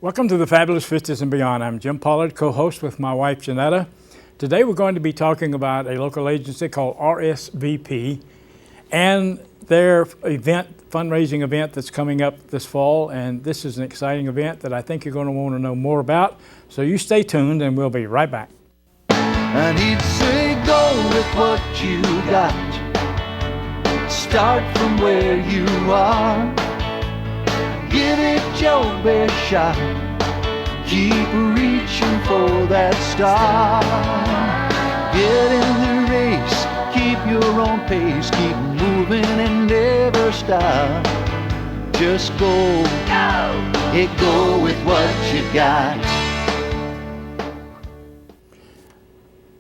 Welcome to the Fabulous Fifties and Beyond. I'm Jim Pollard, co-host with my wife Janetta. Today we're going to be talking about a local agency called RSVP and their fundraising event that's coming up this fall. And this is an exciting event that I think you're going to want to know more about. So you stay tuned and we'll be right back. And he'd say, go with what you got. Start from where you are. Give it your best shot. Keep reaching for that star. Get in the race. Keep your own pace. Keep moving and never stop. Just go. Go with what you got.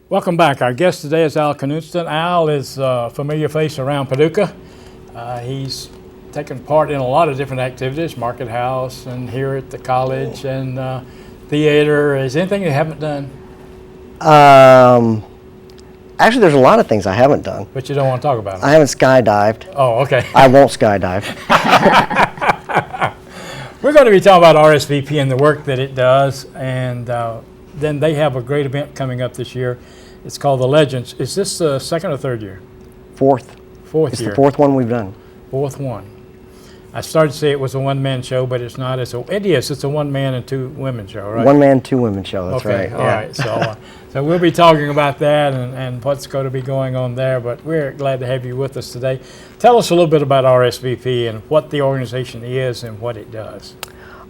Welcome back. Our guest today is Al Knudstedt. Al is a familiar face around Paducah. He's taken part in a lot of different activities, Market House and here at the college and theater. Is anything you haven't done? Actually, there's a lot of things I haven't done. But you don't want to talk about them? I haven't skydived. Oh, okay. I won't skydive. We're going to be talking about RSVP and the work that it does, and then they have a great event coming up this year. It's called The Legends. Is this the second or third year? Fourth year. It's the fourth one we've done. Fourth one. I started to say it was a one-man show, but it's not. It's a one-man and two women show, right? One man, two women show, that's okay, right. All right. So we'll be talking about that and what's going to be going on there, but we're glad to have you with us today. Tell us a little bit about RSVP and what the organization is and what it does.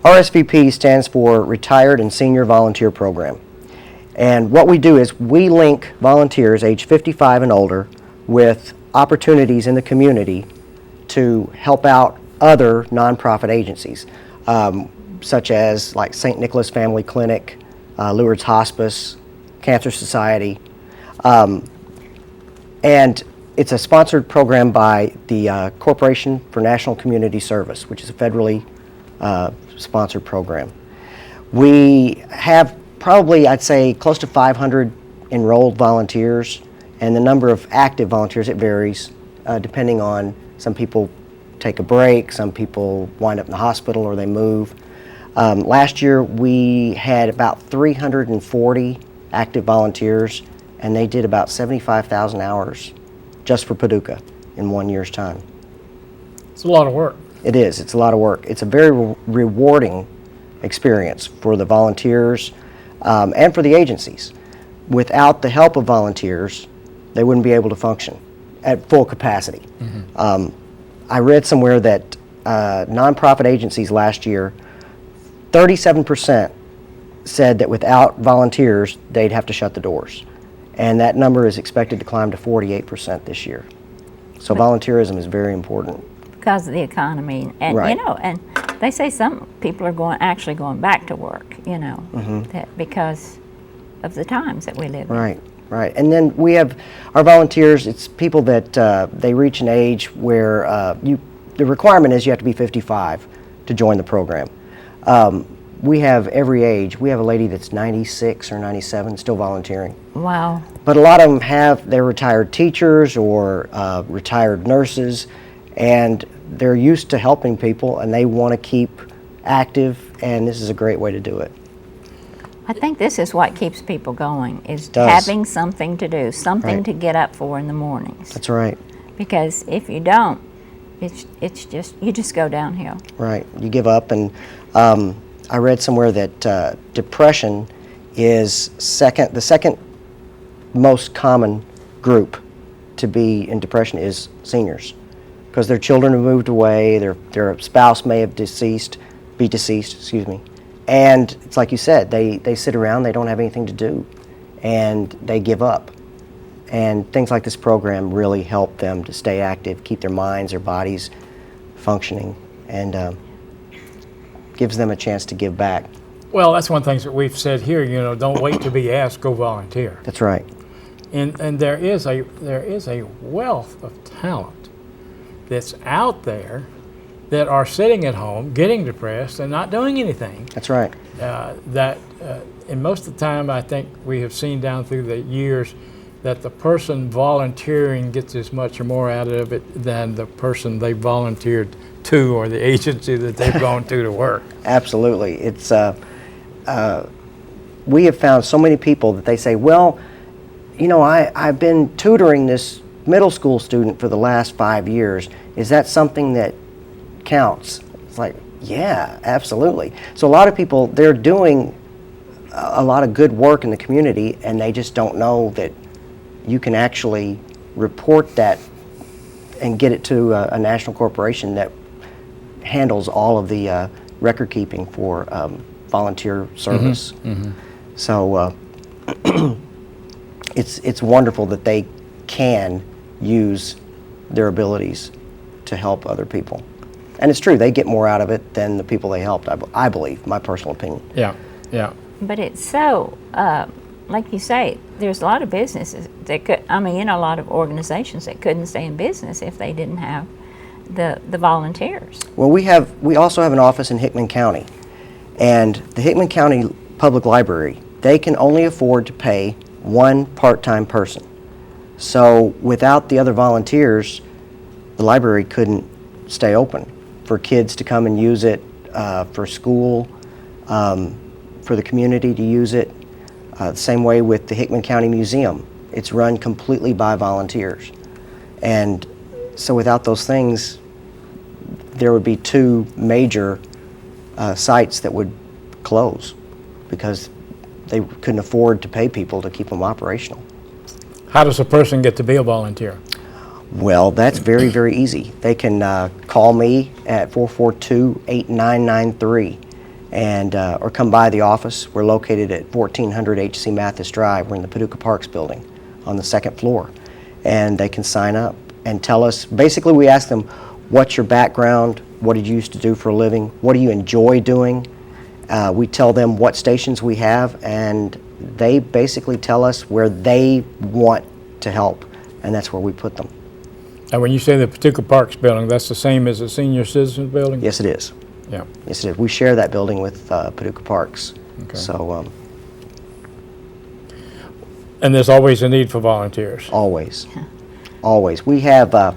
RSVP stands for Retired and Senior Volunteer Program. And what we do is we link volunteers age 55 and older with opportunities in the community to help out other nonprofit agencies, such as like St. Nicholas Family Clinic, Lourdes Hospice, Cancer Society. And it's a sponsored program by the Corporation for National Community Service, which is a federally sponsored program. We have probably, I'd say, close to 500 enrolled volunteers, and the number of active volunteers, it varies depending on, some people take a break, some people wind up in the hospital or they move. Last year we had about 340 active volunteers, and they did about 75,000 hours just for Paducah in 1 year's time. It's a lot of work. It is. It's a lot of work. It's a very rewarding experience for the volunteers and for the agencies. Without the help of volunteers, they wouldn't be able to function at full capacity. Mm-hmm. I read somewhere that nonprofit agencies last year, 37% said that without volunteers, they'd have to shut the doors. And that number is expected to climb to 48% this year. So volunteerism is very important. Because of the economy, and right. And they say some people are actually going back to work, mm-hmm. Because of the times that we live in. Right. And then we have our volunteers. It's people that they reach an age where the requirement is you have to be 55 to join the program. We have every age. We have a lady that's 96 or 97 still volunteering. Wow. But a lot of them they're retired teachers or retired nurses, and they're used to helping people and they want to keep active, and this is a great way to do it. I think this is what keeps people going, is having something to do, something to get up for in the mornings. That's right. Because if you don't, it's just, you just go downhill. Right, you give up. And I read somewhere that depression is the second most common group to be in depression is seniors, because their children have moved away, their spouse may have be deceased, and it's like you said, they sit around, they don't have anything to do, and they give up. And things like this program really help them to stay active, keep their minds, their bodies functioning, and gives them a chance to give back. Well, that's one thing that we've said here, don't wait to be asked, go volunteer. That's right. And there is a wealth of talent that's out there that are sitting at home, getting depressed, and not doing anything. That's right. And most of the time, I think we have seen down through the years, that the person volunteering gets as much or more out of it than the person they volunteered to or the agency that they've gone to work. Absolutely. It's we have found so many people that they say, well, you know, I've been tutoring this middle school student for the last 5 years. Is that something that counts? It's like, yeah, absolutely. So a lot of people, they're doing a lot of good work in the community, and they just don't know that you can actually report that and get it to a national corporation that handles all of the record keeping for volunteer service. So it's wonderful that they can use their abilities to help other people. And it's true, they get more out of it than the people they helped, I believe, my personal opinion. Yeah, yeah. But it's so, like you say, there's a lot of businesses that could, I mean, a lot of organizations that couldn't stay in business if they didn't have the volunteers. Well, we also have an office in Hickman County. And the Hickman County Public Library, they can only afford to pay one part-time person. So without the other volunteers, the library couldn't stay open for kids to come and use it, for school, for the community to use it. The same way with the Hickman County Museum. It's run completely by volunteers. And so without those things, there would be two major sites that would close because they couldn't afford to pay people to keep them operational. How does a person get to be a volunteer? Well, that's very, very easy. They can call me at 442-8993 and or come by the office. We're located at 1400 H.C. Mathis Drive. We're in the Paducah Parks building on the second floor. And they can sign up and tell us, basically we ask them, what's your background? What did you used to do for a living? What do you enjoy doing? We tell them what stations we have, and they basically tell us where they want to help, and that's where we put them. And when you say the Paducah Parks building, that's the same as the senior citizens building? Yes, it is. Yeah. Yes, it is. We share that building with Paducah Parks. Okay. So, And there's always a need for volunteers? always. Always. We have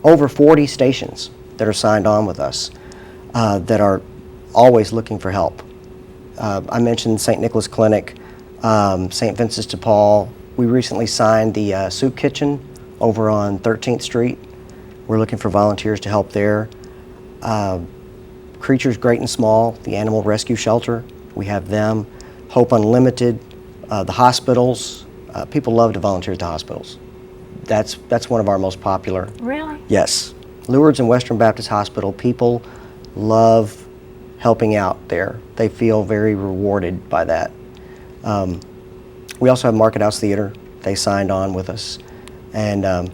over 40 stations that are signed on with us that are always looking for help. I mentioned St. Nicholas Clinic, St. Vincent de Paul. We recently signed the soup kitchen over on 13th Street. We're looking for volunteers to help there. Creatures Great and Small, the animal rescue shelter, we have them. Hope Unlimited, the hospitals. People love to volunteer at the hospitals. That's one of our most popular. Really? Yes. Lourdes and Western Baptist Hospital, people love helping out there. They feel very rewarded by that. We also have Market House Theater. They signed on with us. And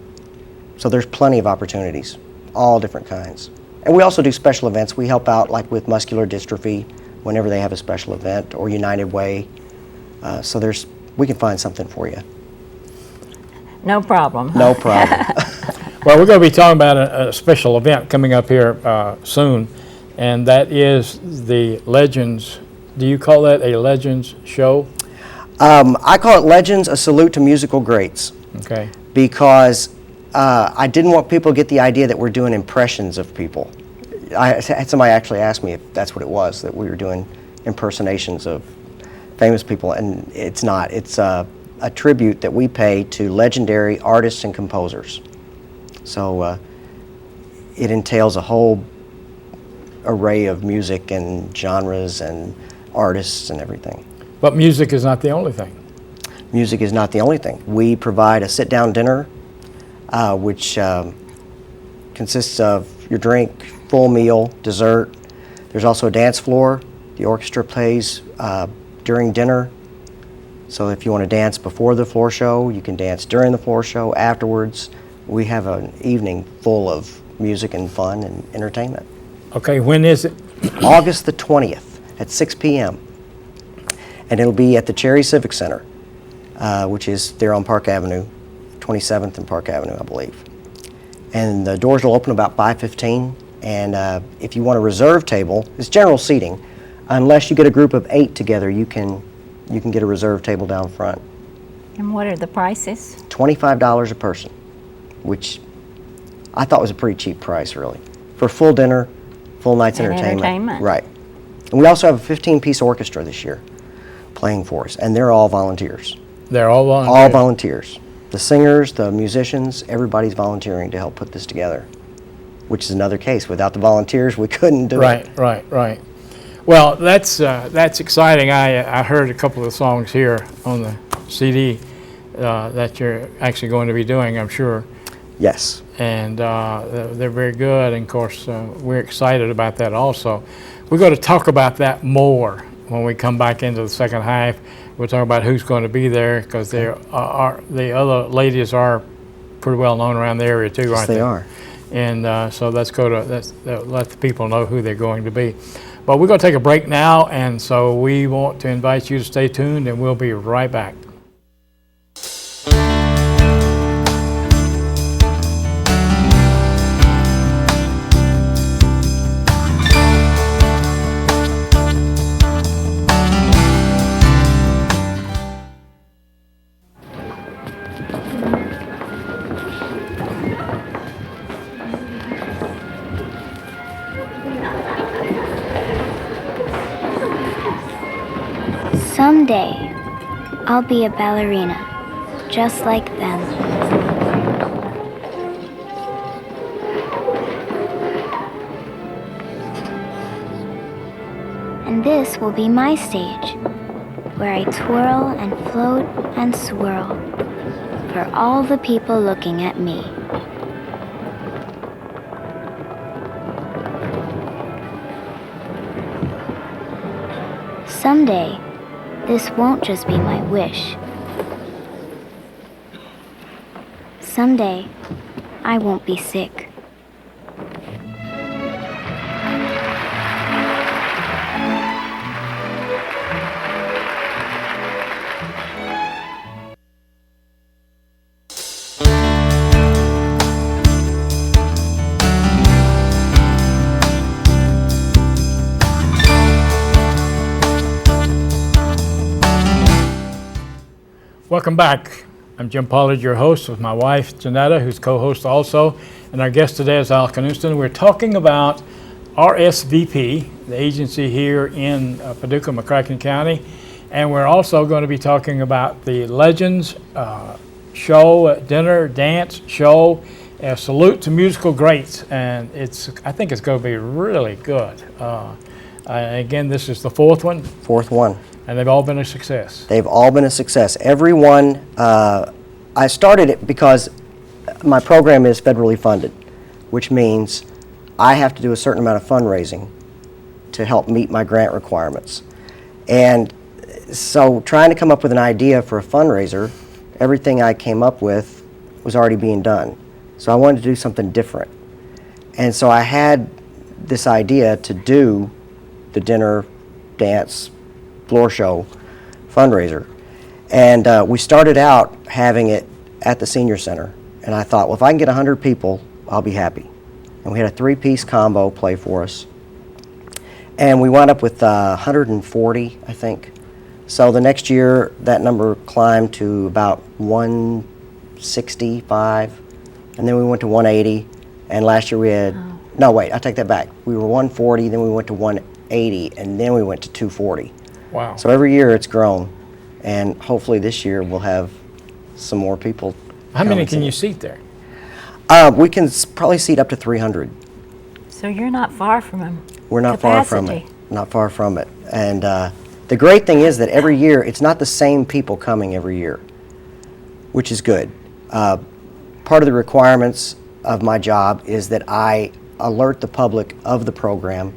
so there's plenty of opportunities, all different kinds. And we also do special events. We help out like with muscular dystrophy whenever they have a special event, or United Way. So we can find something for you. No problem. No problem. Well, we're going to be talking about a special event coming up here soon, and that is the Legends. Do you call that a Legends show? I call it Legends, a salute to musical greats. Okay. Because I didn't want people to get the idea that we're doing impressions of people. I had somebody actually ask me if that's what it was, that we were doing impersonations of famous people, and it's not. It's a tribute that we pay to legendary artists and composers. So it entails a whole array of music and genres and artists and everything. But music is not the only thing. Music is not the only thing. We provide a sit-down dinner, which consists of your drink, full meal, dessert. There's also a dance floor. The orchestra plays during dinner. So if you want to dance before the floor show, you can dance during the floor show, afterwards. We have an evening full of music and fun and entertainment. Okay, when is it? August the 20th at 6 p.m. And it'll be at the Cherry Civic Center, which is there on Park Avenue, 27th and Park Avenue, I believe. And the doors will open about 5:15. And if you want a reserve table, it's general seating. Unless you get a group of 8 together, you can get a reserve table down front. And what are the prices? $25 a person, which I thought was a pretty cheap price, really, for full dinner, full night's And entertainment. entertainment. Right. And we also have a 15-piece orchestra this year playing for us, and they're all volunteers. They're all volunteers. All volunteers. The singers, the musicians, everybody's volunteering to help put this together, which is another case. Without the volunteers, we couldn't do it. Right. Well, that's exciting. I heard a couple of the songs here on the CD that you're actually going to be doing, I'm sure. Yes. And they're very good. And of course, we're excited about that also. We're going to talk about that more when we come back into the second half. We'll talk about who's going to be there, because the other ladies are pretty well known around the area too, aren't they? Yes, they are. And so let the people know who they're going to be. But we're going to take a break now, and so we want to invite you to stay tuned, and we'll be right back. Someday, I'll be a ballerina, just like them. And this will be my stage, where I twirl and float and swirl for all the people looking at me. Someday, this won't just be my wish. Someday, I won't be sick. Welcome back. I'm Jim Pollard, your host, with my wife, Janetta, who's co-host also. And our guest today is Al Knudstedt. We're talking about RSVP, the agency here in Paducah, McCracken County. And we're also going to be talking about the Legends show, dinner, dance show, a salute to musical greats. And I think it's going to be really good. Again, this is the fourth one. Fourth one. And they've all been a success. They've all been a success. Every one, I started it because my program is federally funded, which means I have to do a certain amount of fundraising to help meet my grant requirements. And so trying to come up with an idea for a fundraiser, everything I came up with was already being done. So I wanted to do something different. And so I had this idea to do the dinner, dance, floor show fundraiser. And we started out having it at the senior center. And I thought, well, if I can get 100 people, I'll be happy. And we had a 3-piece combo play for us. And we wound up with 140, I think. So the next year, that number climbed to about 165. And then we went to 180. And last year we had, no, wait, I take that back. We were 140, then we went to 180, and then we went to 240. Wow. So every year it's grown, and hopefully this year we'll have some more people. How many can you seat there? We can probably seat up to 300. So you're not far from them. We're not far from it. Not far from it. And the great thing is that every year it's not the same people coming every year, which is good. Part of the requirements of my job is that I alert the public of the program.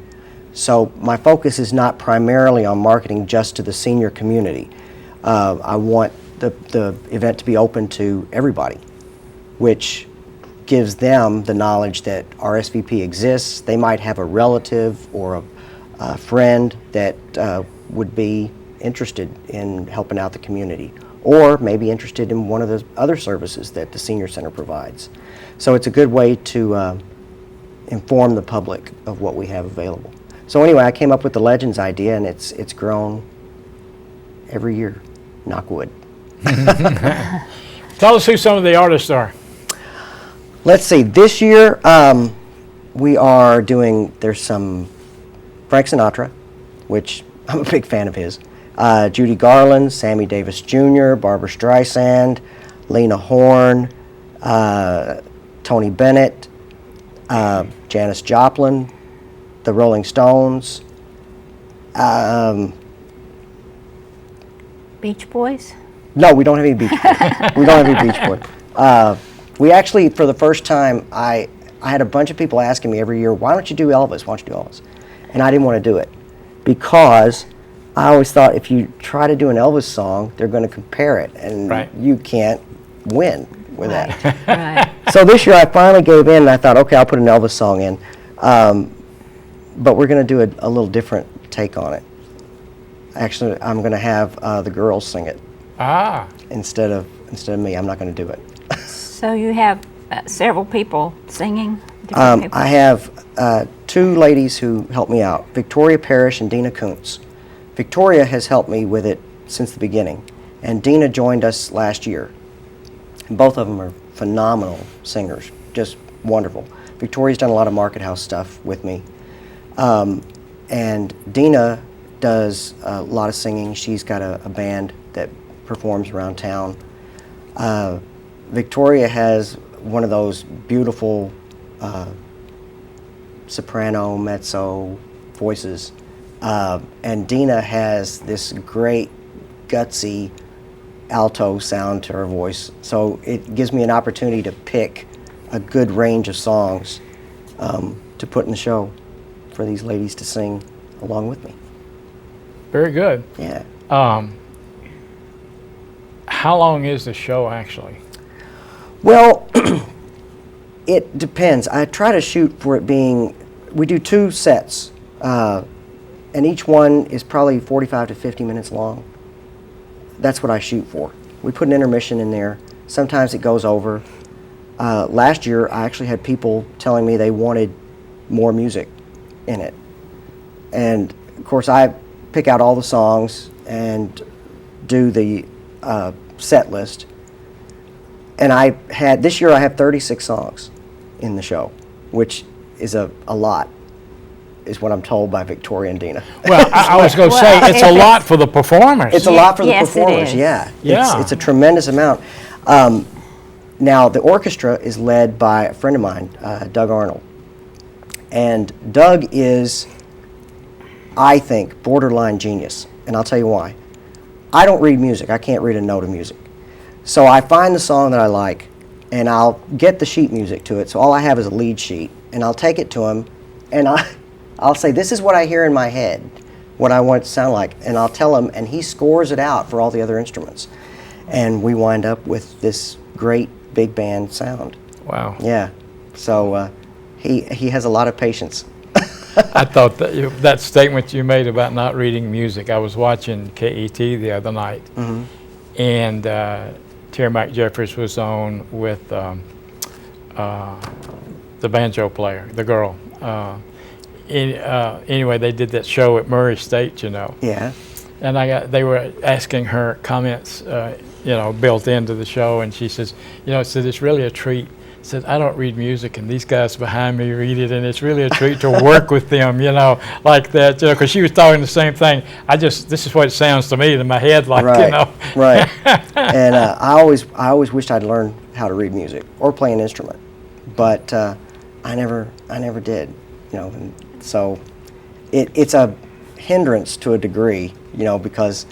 So my focus is not primarily on marketing just to the senior community. I want the event to be open to everybody, which gives them the knowledge that RSVP exists. They might have a relative or a friend that would be interested in helping out the community, or maybe interested in one of the other services that the senior center provides. So it's a good way to inform the public of what we have available. So anyway, I came up with the Legends idea, and it's grown every year, knock wood. Tell us who some of the artists are. Let's see. This year, we are doing. There's some Frank Sinatra, which I'm a big fan of his. Judy Garland, Sammy Davis Jr., Barbara Streisand, Lena Horne, Tony Bennett, Janis Joplin, the Rolling Stones. Beach Boys? No, we don't have any Beach Boys. We don't have any Beach Boys. We actually, for the first time, I had a bunch of people asking me every year, why don't you do Elvis? Why don't you do Elvis? And I didn't want to do it because I always thought if you try to do an Elvis song, they're going to compare it, and Right. you can't win with that. Right. So this year I finally gave in, and I thought, okay, I'll put an Elvis song in. But we're going to do a little different take on it. Actually, I'm going to have the girls sing it Ah, instead of me. I'm not going to do it. So you have several people singing? Different people? I have two ladies who help me out, Victoria Parrish and Dina Kuntz. Victoria has helped me with it since the beginning, and Dina joined us last year. Both of them are phenomenal singers, just wonderful. Victoria's done a lot of Market House stuff with me, and Dina does a lot of singing. She's got a band that performs around town. Victoria has one of those beautiful soprano, mezzo voices, and Dina has this great gutsy alto sound to her voice. So it gives me an opportunity to pick a good range of songs to put in the show for these ladies to sing along with me. very good. Yeah. How long is the show actually? Well, it depends. I try to shoot for it being, we do 2 sets, and each one is probably 45 to 50 minutes long. That's what I shoot for. We put an intermission in there. Sometimes it goes over. Last year, I actually had people telling me they wanted more music in it. And of course, I pick out all the songs and do the set list. And this year I have 36 songs in the show, which is a lot, is what I'm told by Victoria and Dina. Well, I was going to say, it's a lot for the performers. It's a lot for the Yes, it performers, is. yeah. Yeah. It's a tremendous amount. Now, the orchestra is led by a friend of mine, Doug Arnold. And Doug is, I think, borderline genius, and I'll tell you why. I don't read music. I can't read a note of music. So I find the song that I like, and I'll get the sheet music to it. So all I have is a lead sheet, and I'll take it to him, and I'll say, this is what I hear in my head, what I want it to sound like, and I'll tell him, and he scores it out for all the other instruments. And we wind up with this great big band sound. Wow. Yeah. So he has a lot of patience. I thought that statement you made about not reading music, I was watching KET the other night, and Terry McJeffers was on with the banjo player, the girl. Anyway, they did that show at Murray State, Yeah. and they were asking her comments, built into the show, and she says, said it's really a treat. Said, I don't read music, and these guys behind me read it, and it's really a treat to work with them, like that, because she was talking the same thing. this is what it sounds to me in my head, like, Right. Right. And I always wished I'd learned how to read music or play an instrument, but I never did, And so it's a hindrance to a degree, because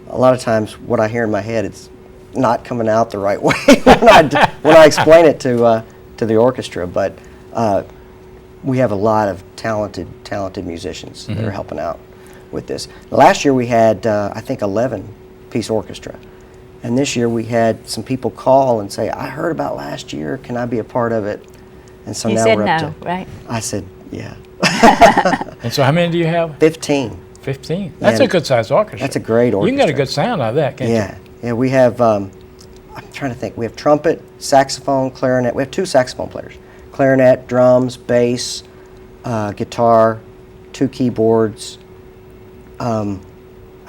a lot of times what I hear in my head, it's not coming out the right way when I explain it to the orchestra. But we have a lot of talented musicians that are helping out with this. Last year we had I think 11-piece orchestra, and this year we had some people call and say, I heard about last year, can I be a part of it? And so You now said we're up no, to, right? I said yeah. And so how many do you have? 15. 15. That's Yeah. a good-sized orchestra. That's a great orchestra. You can get a good sound out of that, can't you? Yeah, we have, I'm trying to think, we have trumpet, saxophone, clarinet. We have 2 saxophone players. Clarinet, drums, bass, guitar, 2 keyboards. I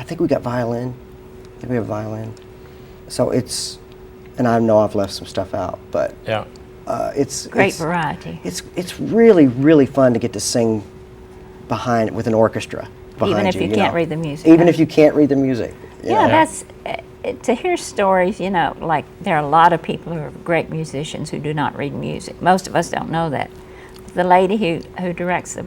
think we got violin. I think we have violin. So it's, and I know I've left some stuff out, but Yeah. it's Great it's, variety. It's really, really fun to get to sing behind with an orchestra behind Even if you can't know. read the music. Even if you can't read the music. you Yeah, know. that's to hear stories. You know, like there are a lot of people who are great musicians who do not read music. Most of us don't know that. The lady who directs the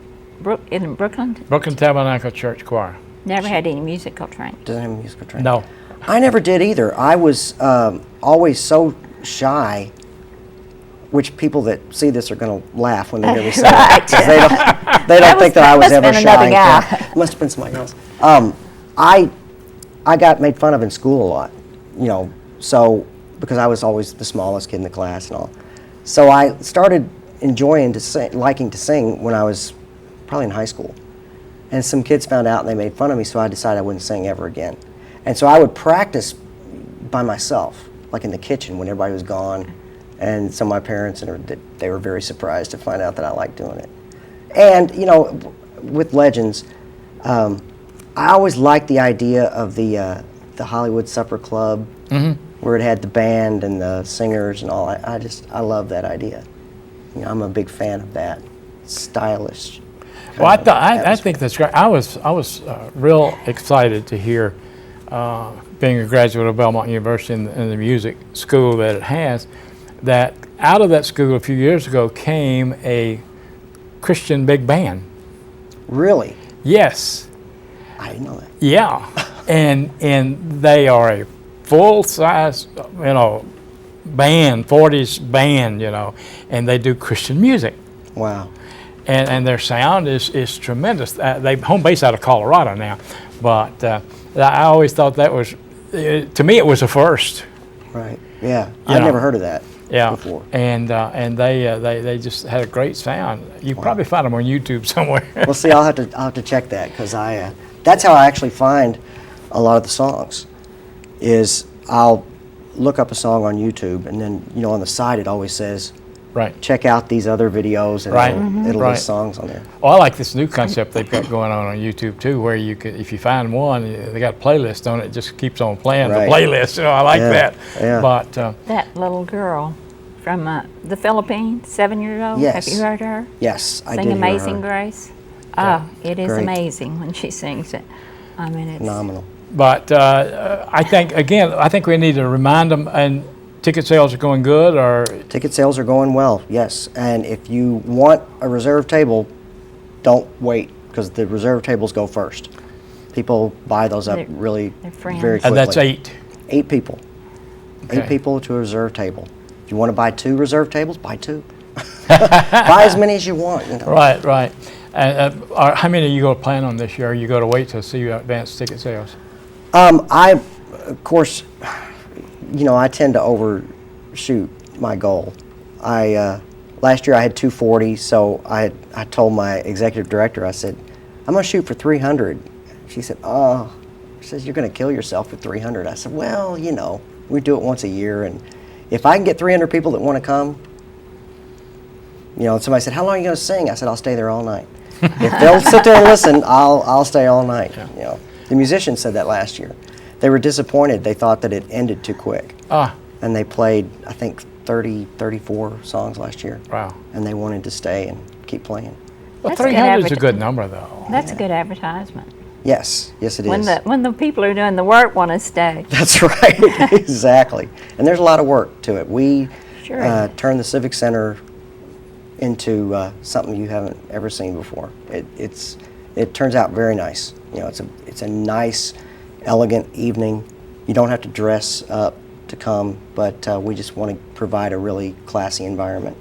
in Brooklyn Brooklyn Tabernacle Church Choir. never had any musical training. Doesn't have a musical training. No. I never did either. I was always so shy, which people that see this are going to laugh when they hear me say Right. it. 'Cause they don't think that I was must have ever been shy. another guy. Yeah, must have been somebody else. I got made fun of in school a lot, so because I was always the smallest kid in the class and all. So I started enjoying liking to sing when I was probably in high school. And some kids found out and they made fun of me, so I decided I wouldn't sing ever again. And so I would practice by myself, like in the kitchen when everybody was gone. And some of my parents, they were very surprised to find out that I liked doing it. And, with Legends, I always liked the idea of the Hollywood Supper Club, where it had the band and the singers and all. I love that idea. I'm a big fan of that. Stylish. Well, I think that's great. I was real excited to hear, being a graduate of Belmont University and the music school that it has, that out of that school a few years ago came a Christian big band. Really? Yes. I didn't know that. Yeah. and they are a full size, band, 40s band, and they do Christian music. Wow. And their sound is tremendous. They home base out of Colorado now, but I always thought that was, to me, it was a first. Right. Yeah. I've never heard of that before. And they just had a great sound. You probably find them on YouTube somewhere. Well, see, I'll have to check that because that's how I actually find a lot of the songs. Is I'll look up a song on YouTube and then on the side it always says, right, check out these other videos and right. it'll Right. list songs on there. Well, I like this new concept they've got going on YouTube too, where you could, if you find one, they got a playlist on it. It just keeps on playing Right. the playlist. I like that. Yeah. But That little girl from the Philippines, 7 years old. Yes. Have you heard her? Yes, I Sing did hear Amazing her. Grace. Oh, it is Great. amazing when she sings it. I mean, it's Phenomenal. But I think we need to remind them. And ticket sales are going good, or Ticket sales are going well, yes. And if you want a reserve table, don't wait because the reserve tables go first. People buy those up They're very friends. quickly. and that's 8. 8 people. Okay. 8 people to a reserve table. If you want to buy 2 reserve tables, buy 2. Buy as many as you want. Right, right. How many are you going to plan on this year? Or you going to wait to see advanced ticket sales? Of course, I tend to overshoot my goal. Last year I had 240, so I told my executive director, I said, I'm going to shoot for 300. She said, she says, you're going to kill yourself with 300. I said, well, we do it once a year, and if I can get 300 people that want to come, and somebody said, how long are you going to sing? I said, I'll stay there all night. If they'll sit there and listen, I'll stay all night. Yeah. The musicians said that last year. They were disappointed. They thought that it ended too quick. And they played, I think, 34 songs last year. Wow. And they wanted to stay and keep playing. Well, That's a good 300 is a good number, though. That's a good advertisement. Yes, it is. When the people who are doing the work want to stay. That's right, exactly. And there's a lot of work to it. We Sure. turn the Civic Center into something you haven't ever seen before. It turns out very nice. It's a nice, elegant evening. You don't have to dress up to come, but we just want to provide a really classy environment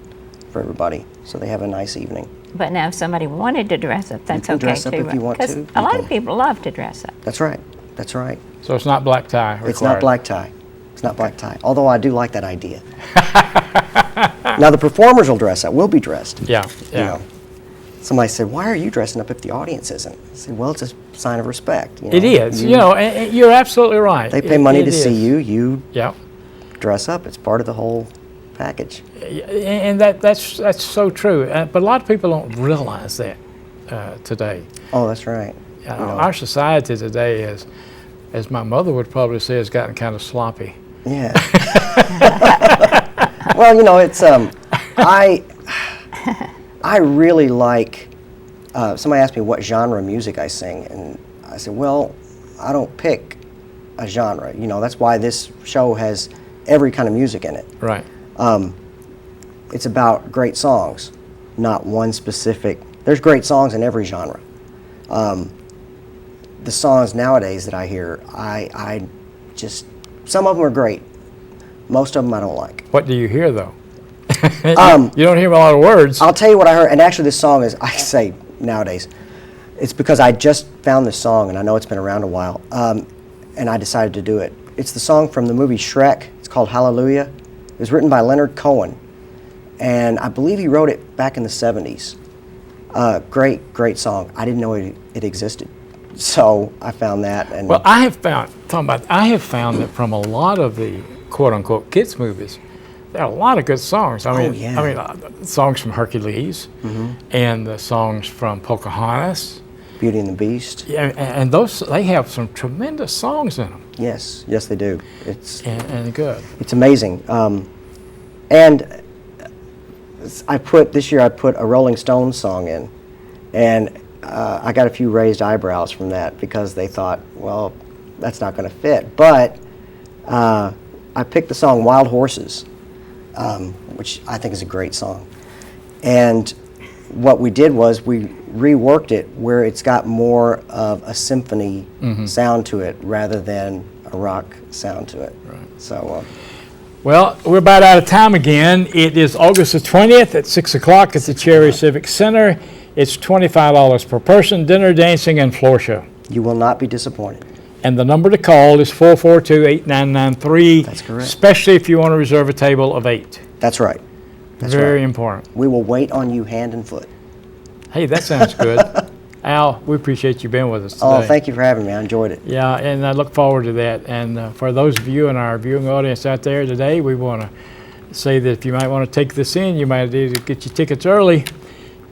for everybody, so they have a nice evening. But now if somebody wanted to dress up, that's can okay dress too. up if right? you want 'Cause to. a You lot can. of people love to dress up. That's right. That's right. So it's not black tie required. It's not black tie. It's not black tie. Although I do like that idea. Now the performers will dress up. We'll be dressed. Yeah, yeah. Somebody said, "Why are you dressing up if the audience isn't?" I said, "Well, it's a sign of respect." It is. And you're absolutely right. They pay money It to is. see you. You Yeah. dress up. It's part of the whole package. And that's so true. But a lot of people don't realize that today. Oh, that's right. Our society today is, as my mother would probably say, has gotten kind of sloppy. Yeah. Well, you know, it's I really like. Somebody asked me what genre of music I sing, and I said, well, I don't pick a genre. You know, that's why this show has every kind of music in it. Right. It's about great songs, not one specific. There's great songs in every genre. The songs nowadays that I hear, I just, some of them are great. Most of them I don't like. What do you hear, though? You don't hear a lot of words. I'll tell you what I heard, and actually this song is, I say nowadays, it's because I just found this song, and I know it's been around a while, and I decided to do it. It's the song from the movie Shrek. It's called Hallelujah. It was written by Leonard Cohen, and I believe he wrote it back in the 70s. Great song. I didn't know it existed, so I found that. And Well, I have found that from a lot of the quote-unquote kids movies, there are a lot of good songs. I mean, songs from Hercules, and the songs from Pocahontas. Beauty and the Beast. Yeah, and those, they have some tremendous songs in them. Yes, they do. It's And good. It's amazing. And this year I put a Rolling Stones song in, and I got a few raised eyebrows from that because they thought, well, that's not going to fit. But I picked the song Wild Horses, which I think is a great song. And what we did was we reworked it where it's got more of a symphony sound to it rather than a rock sound to it. Right. So, Well, we're about out of time again. It is August the 20th at 6 o'clock at the Cherry Civic Center. It's $25 per person, dinner, dancing, and floor show. you will not be disappointed. And the number to call is 442-8993. That's correct. Especially if you want to reserve a table of 8. That's right. That's Very right. important. We will wait on you hand and foot. Hey, that sounds good. Al, we appreciate you being with us today. Oh, thank you for having me. I enjoyed it. Yeah, and I look forward to that. And for those of you in our viewing audience out there today, we want to say that if you might want to take this in, you might need to get your tickets early.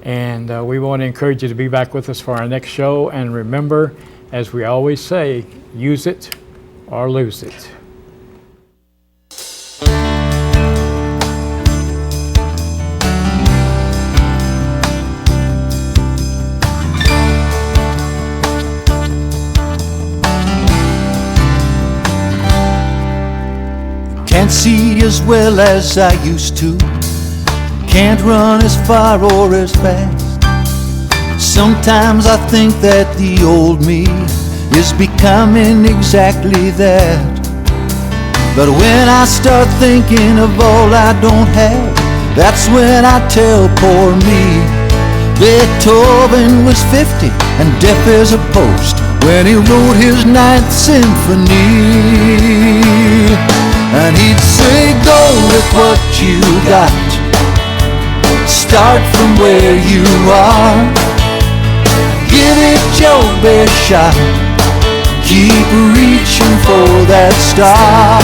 And we want to encourage you to be back with us for our next show. And remember, as we always say, use it or lose it. Can't see as well as I used to. Can't run as far or as fast. Sometimes I think that the old me is becoming exactly that. But when I start thinking of all I don't have, that's when I tell poor me. Beethoven was 50 and deaf as a post when he wrote his 9th symphony. And he'd say, go with what you got. Start from where you are. Give it your best shot. Keep reaching for that star.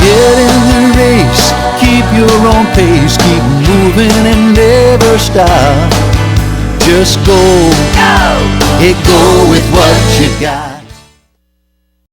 Get in the race. Keep your own pace. Keep moving and never stop. Just go. Hey, go with what you got.